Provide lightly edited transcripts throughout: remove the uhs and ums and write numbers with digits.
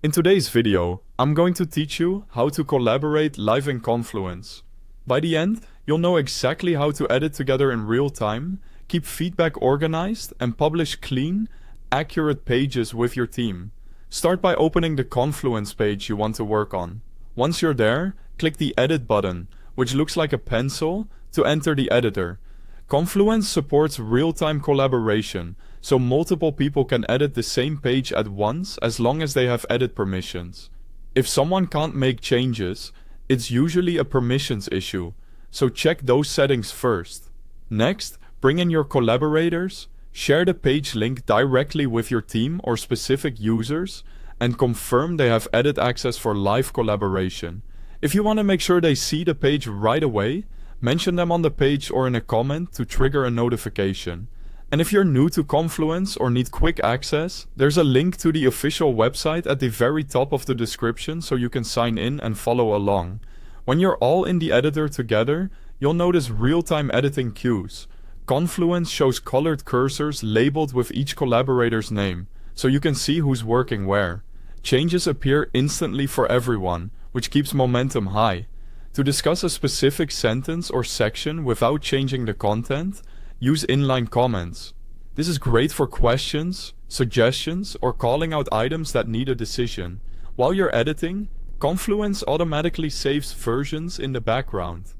In today's video, I'm going to teach you how to collaborate live in Confluence. By the end, you'll know exactly how to edit together in real time, keep feedback organized, and publish clean, accurate pages with your team. Start by opening the Confluence page you want to work on. Once you're there, click the Edit button, which looks like a pencil, to enter the editor. Confluence supports real-time collaboration, so multiple people can edit the same page at once as long as they have edit permissions. If someone can't make changes, it's usually a permissions issue, so check those settings first. Next, bring in your collaborators, share the page link directly with your team or specific users, and confirm they have edit access for live collaboration. If you want to make sure they see the page right away, mention them on the page or in a comment to trigger a notification. And if you're new to Confluence or need quick access, there's a link to the official website at the very top of the description so you can sign in and follow along. When you're all in the editor together, you'll notice real-time editing cues. Confluence shows colored cursors labeled with each collaborator's name, so you can see who's working where. Changes appear instantly for everyone, which keeps momentum high. To discuss a specific sentence or section without changing the content, use inline comments. This is great for questions, suggestions, or calling out items that need a decision. While you're editing, Confluence automatically saves versions in the background.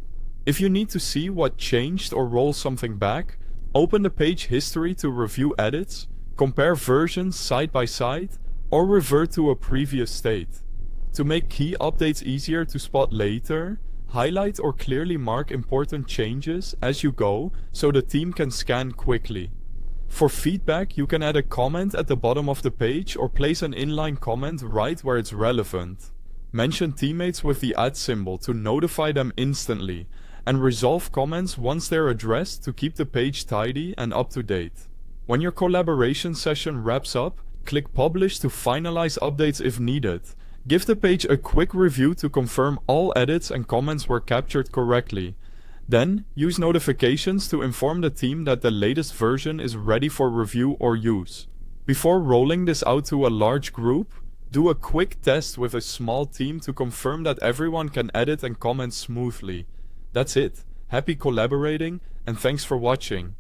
If you need to see what changed or roll something back, open the page history to review edits, compare versions side by side, or revert to a previous state. To make key updates easier to spot later, highlight or clearly mark important changes as you go so the team can scan quickly. For feedback, you can add a comment at the bottom of the page or place an inline comment right where it's relevant. Mention teammates with the @ symbol to notify them instantly, and resolve comments once they're addressed to keep the page tidy and up to date. When your collaboration session wraps up, click Publish to finalize updates if needed. Give the page a quick review to confirm all edits and comments were captured correctly. Then, use notifications to inform the team that the latest version is ready for review or use. Before rolling this out to a large group, do a quick test with a small team to confirm that everyone can edit and comment smoothly. That's it. Happy collaborating, and thanks for watching.